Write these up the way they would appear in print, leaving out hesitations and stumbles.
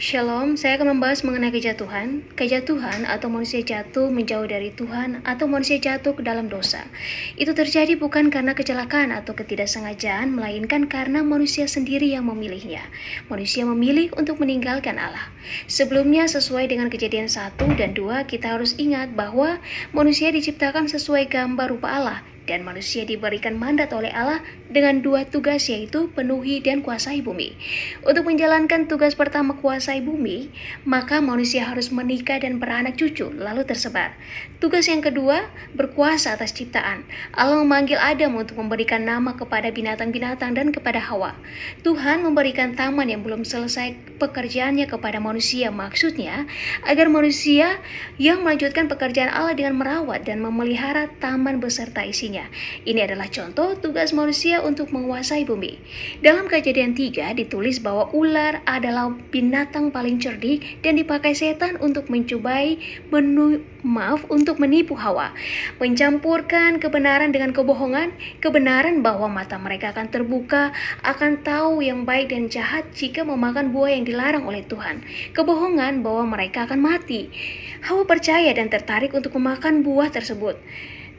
Shalom, saya akan membahas mengenai kejatuhan. Kejatuhan atau manusia jatuh menjauh dari Tuhan atau manusia jatuh ke dalam dosa. Itu terjadi bukan karena kecelakaan atau ketidaksengajaan, melainkan karena manusia sendiri yang memilihnya. Manusia memilih untuk meninggalkan Allah. Sebelumnya, sesuai dengan Kejadian 1 dan 2, kita harus ingat bahwa manusia diciptakan sesuai gambar rupa Allah. Dan manusia diberikan mandat oleh Allah dengan dua tugas, yaitu penuhi dan kuasai bumi. Untuk menjalankan tugas pertama kuasai bumi, maka manusia harus menikah dan beranak cucu, lalu tersebar. Tugas yang kedua, berkuasa atas ciptaan. Allah memanggil Adam untuk memberikan nama kepada binatang-binatang dan kepada Hawa. Tuhan memberikan taman yang belum selesai pekerjaannya kepada manusia, maksudnya agar manusia yang melanjutkan pekerjaan Allah dengan merawat dan memelihara taman beserta isinya. Ini adalah contoh tugas manusia untuk menguasai bumi. Dalam Kejadian 3 ditulis bahwa ular adalah binatang paling cerdik dan dipakai setan untuk untuk menipu Hawa, mencampurkan kebenaran dengan kebohongan, kebenaran bahwa mata mereka akan terbuka, akan tahu yang baik dan jahat jika memakan buah yang dilarang oleh Tuhan, kebohongan bahwa mereka akan mati. Hawa percaya dan tertarik untuk memakan buah tersebut.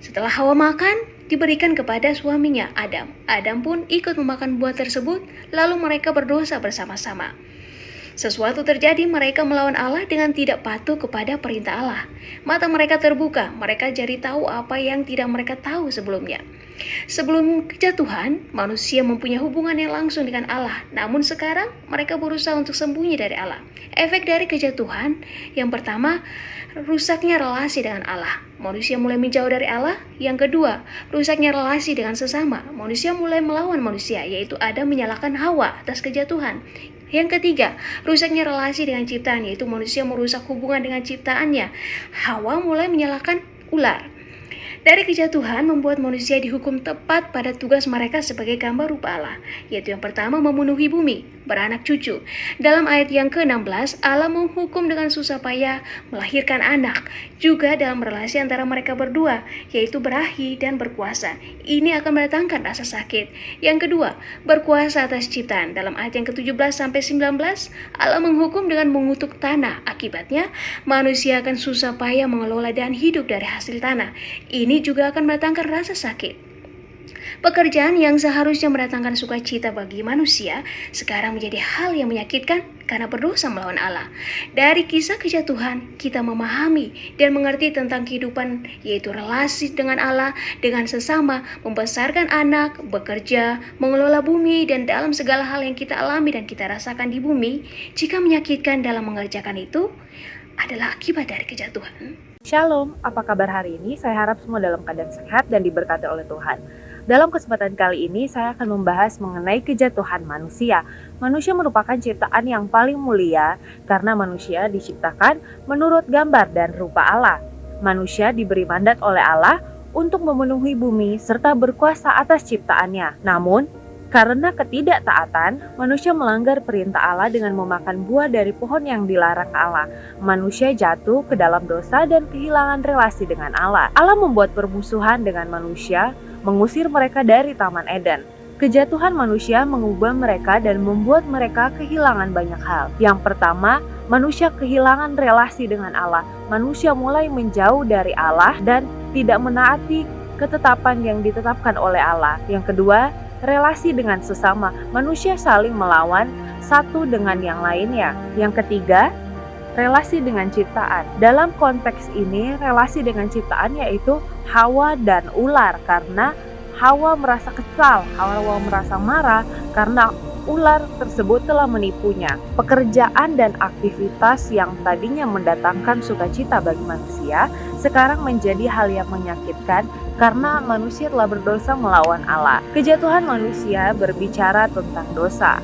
Setelah Hawa makan, diberikan kepada suaminya Adam. Adam pun ikut memakan buah tersebut, lalu mereka berdosa bersama-sama. Sesuatu terjadi, mereka melawan Allah dengan tidak patuh kepada perintah Allah. Mata mereka terbuka, mereka jadi tahu apa yang tidak mereka tahu sebelumnya. Sebelum kejatuhan, manusia mempunyai hubungan yang langsung dengan Allah. Namun sekarang, mereka berusaha untuk sembunyi dari Allah. Efek dari kejatuhan, yang pertama, rusaknya relasi dengan Allah. Manusia mulai menjauh dari Allah. Yang kedua, rusaknya relasi dengan sesama. Manusia mulai melawan manusia, yaitu Adam menyalahkan Hawa atas kejatuhan. Yang ketiga, rusaknya relasi dengan ciptaan, yaitu manusia merusak hubungan dengan ciptaannya. Hawa mulai menyalahkan ular. Dari kejatuhan membuat manusia dihukum tepat pada tugas mereka sebagai gambar rupa Allah, yaitu yang pertama memenuhi bumi, beranak cucu. Dalam ayat yang ke-16, Allah menghukum dengan susah payah melahirkan anak, juga dalam relasi antara mereka berdua, yaitu berahi dan berkuasa. Ini akan mendatangkan rasa sakit. Yang kedua, berkuasa atas ciptaan. Dalam ayat yang ke-17-19, Allah menghukum dengan mengutuk tanah. Akibatnya, manusia akan susah payah mengelola dan hidup dari hasil tanah. Ini juga akan mendatangkan rasa sakit. Pekerjaan yang seharusnya mendatangkan sukacita bagi manusia sekarang menjadi hal yang menyakitkan karena berdosa melawan Allah. Dari kisah kejatuhan, kita memahami dan mengerti tentang kehidupan, yaitu relasi dengan Allah, dengan sesama, membesarkan anak, bekerja, mengelola bumi, dan dalam segala hal yang kita alami dan kita rasakan di bumi. Jika menyakitkan dalam mengerjakan itu adalah akibat dari kejatuhan. Shalom, apa kabar hari ini? Saya harap semua dalam keadaan sehat dan diberkati oleh Tuhan. Dalam kesempatan kali ini, saya akan membahas mengenai kejatuhan manusia. Manusia merupakan ciptaan yang paling mulia karena manusia diciptakan menurut gambar dan rupa Allah. Manusia diberi mandat oleh Allah untuk memenuhi bumi serta berkuasa atas ciptaannya. Namun, karena ketidaktaatan, manusia melanggar perintah Allah dengan memakan buah dari pohon yang dilarang Allah. Manusia jatuh ke dalam dosa dan kehilangan relasi dengan Allah. Allah membuat permusuhan dengan manusia, mengusir mereka dari Taman Eden. Kejatuhan manusia mengubah mereka dan membuat mereka kehilangan banyak hal. Yang pertama, manusia kehilangan relasi dengan Allah. Manusia mulai menjauh dari Allah dan tidak menaati ketetapan yang ditetapkan oleh Allah. Yang kedua, relasi dengan sesama. Manusia saling melawan satu dengan yang lainnya. Yang ketiga, relasi dengan ciptaan. Dalam konteks ini, relasi dengan ciptaan yaitu Hawa dan ular, karena Hawa merasa kesal, Hawa merasa marah karena ular tersebut telah menipunya. Pekerjaan dan aktivitas yang tadinya mendatangkan sukacita bagi manusia sekarang menjadi hal yang menyakitkan karena manusia telah berdosa melawan Allah. Kejatuhan manusia berbicara tentang dosa,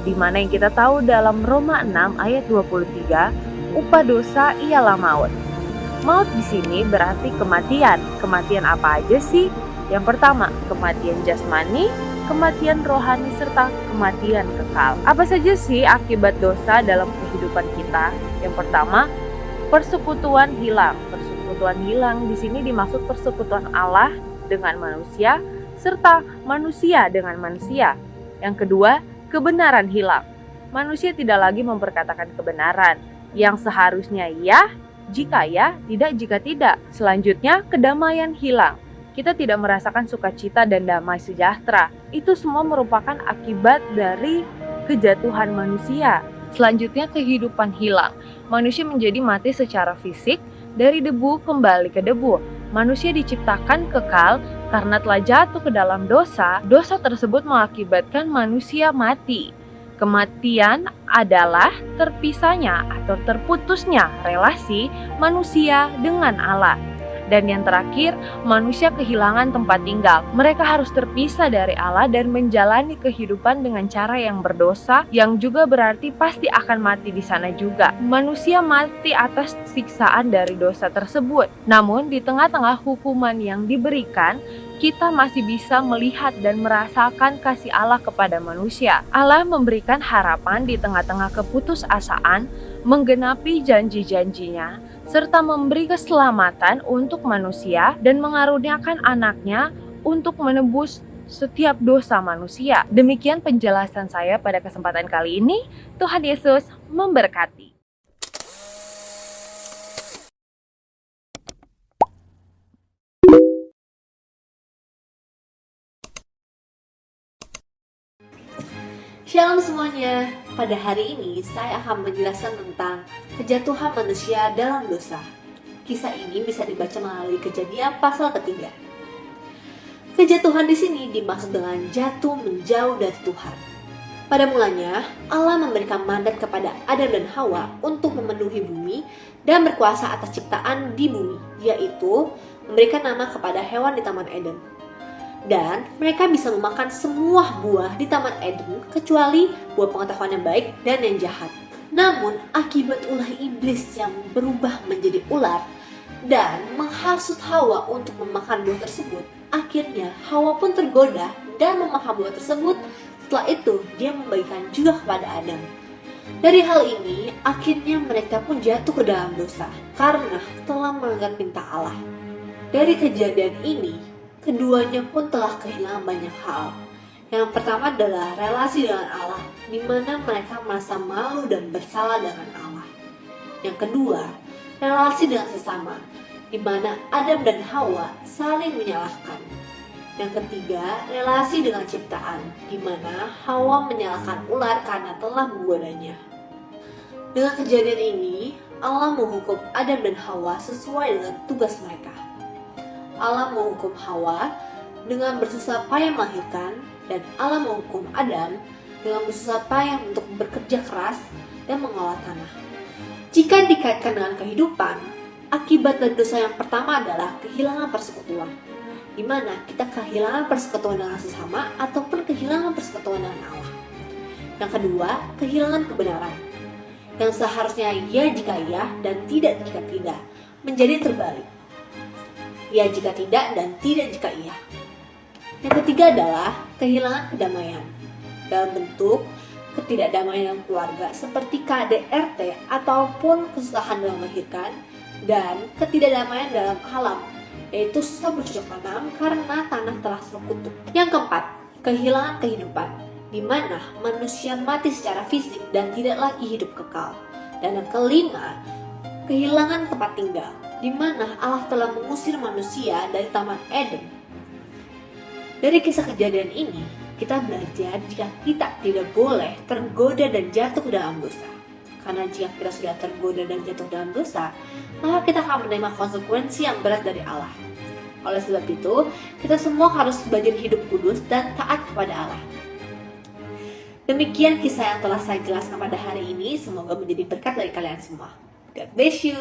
di mana yang kita tahu dalam Roma 6 ayat 23, upah dosa ialah maut. Maut di sini berarti kematian. Kematian apa aja sih? Yang pertama, kematian jasmani, kematian rohani, serta kematian kekal. Apa saja sih akibat dosa dalam kehidupan kita? Yang pertama, persekutuan hilang. Persekutuan hilang di sini dimaksud persekutuan Allah dengan manusia serta manusia dengan manusia. Yang kedua, kebenaran hilang. manusia tidak lagi memperkatakan kebenaran. Yang seharusnya ya, jika ya, tidak jika tidak. Selanjutnya, kedamaian hilang. Kita tidak merasakan sukacita dan damai sejahtera. Itu semua merupakan akibat dari kejatuhan manusia. Selanjutnya, kehidupan hilang. Manusia menjadi mati secara fisik, dari debu kembali ke debu. Manusia diciptakan kekal karena telah jatuh ke dalam dosa. Dosa tersebut mengakibatkan manusia mati. Kematian adalah terpisahnya atau terputusnya relasi manusia dengan Allah. Dan yang terakhir, manusia kehilangan tempat tinggal. Mereka harus terpisah dari Allah dan menjalani kehidupan dengan cara yang berdosa, yang juga berarti pasti akan mati di sana juga. Manusia mati atas siksaan dari dosa tersebut. Namun, di tengah-tengah hukuman yang diberikan, kita masih bisa melihat dan merasakan kasih Allah kepada manusia. Allah memberikan harapan di tengah-tengah keputusasaan, menggenapi janji-janjinya, serta memberi keselamatan untuk manusia dan mengaruniakan anaknya untuk menebus setiap dosa manusia. Demikian penjelasan saya pada kesempatan kali ini. Tuhan Yesus memberkati. Shalom semuanya, pada hari ini saya akan menjelaskan tentang kejatuhan manusia dalam dosa. Kisah ini bisa dibaca melalui Kejadian pasal ketiga. Kejatuhan di sini dimaksud dengan jatuh menjauh dari Tuhan. Pada mulanya, Allah memberikan mandat kepada Adam dan Hawa untuk memenuhi bumi dan berkuasa atas ciptaan di bumi, yaitu memberikan nama kepada hewan di Taman Eden. Dan mereka bisa memakan semua buah di Taman Eden kecuali buah pengetahuan yang baik dan yang jahat. Namun akibat ulah iblis yang berubah menjadi ular dan menghasut Hawa untuk memakan buah tersebut, akhirnya Hawa pun tergoda dan memakan buah tersebut. Setelah itu dia membagikan juga kepada Adam. Dari hal ini akhirnya mereka pun jatuh ke dalam dosa karena telah melanggar perintah Allah. Dari kejadian ini keduanya pun telah kehilangan banyak hal. Yang pertama adalah relasi dengan Allah, di mana mereka merasa malu dan bersalah dengan Allah. Yang kedua, relasi dengan sesama, di mana Adam dan Hawa saling menyalahkan. Yang ketiga, relasi dengan ciptaan, di mana Hawa menyalahkan ular karena telah menggodanya. Dengan kejadian ini, Allah menghukum Adam dan Hawa sesuai dengan tugas mereka. Allah menghukum Hawa dengan bersusah payah melahirkan, dan Allah menghukum Adam dengan bersusah payah untuk bekerja keras dan mengolah tanah. Jika dikaitkan dengan kehidupan, akibat dari dosa yang pertama adalah kehilangan persekutuan, di mana kita kehilangan persekutuan dengan sesama ataupun kehilangan persekutuan dengan Allah. Yang kedua, kehilangan kebenaran, yang seharusnya ya jika ya dan tidak jika tidak, menjadi terbalik. Ya jika tidak dan tidak jika iya. Yang ketiga adalah kehilangan kedamaian dalam bentuk ketidakdamaian keluarga seperti KDRT ataupun kesusahan dalam melahirkan, dan ketidakdamaian dalam alam, yaitu susah bercocok tanam karena tanah telah terkutuk. Yang keempat, kehilangan kehidupan, di mana manusia mati secara fisik dan tidak lagi hidup kekal. Dan yang kelima, kehilangan tempat tinggal, di mana Allah telah mengusir manusia dari Taman Eden. Dari kisah kejadian ini, kita belajar jika kita tidak boleh tergoda dan jatuh ke dalam dosa. Karena jika kita sudah tergoda dan jatuh dalam dosa, maka kita akan menerima konsekuensi yang berat dari Allah. Oleh sebab itu, kita semua harus belajar hidup kudus dan taat kepada Allah. Demikian kisah yang telah saya jelaskan pada hari ini, semoga menjadi berkat dari kalian semua. God bless you.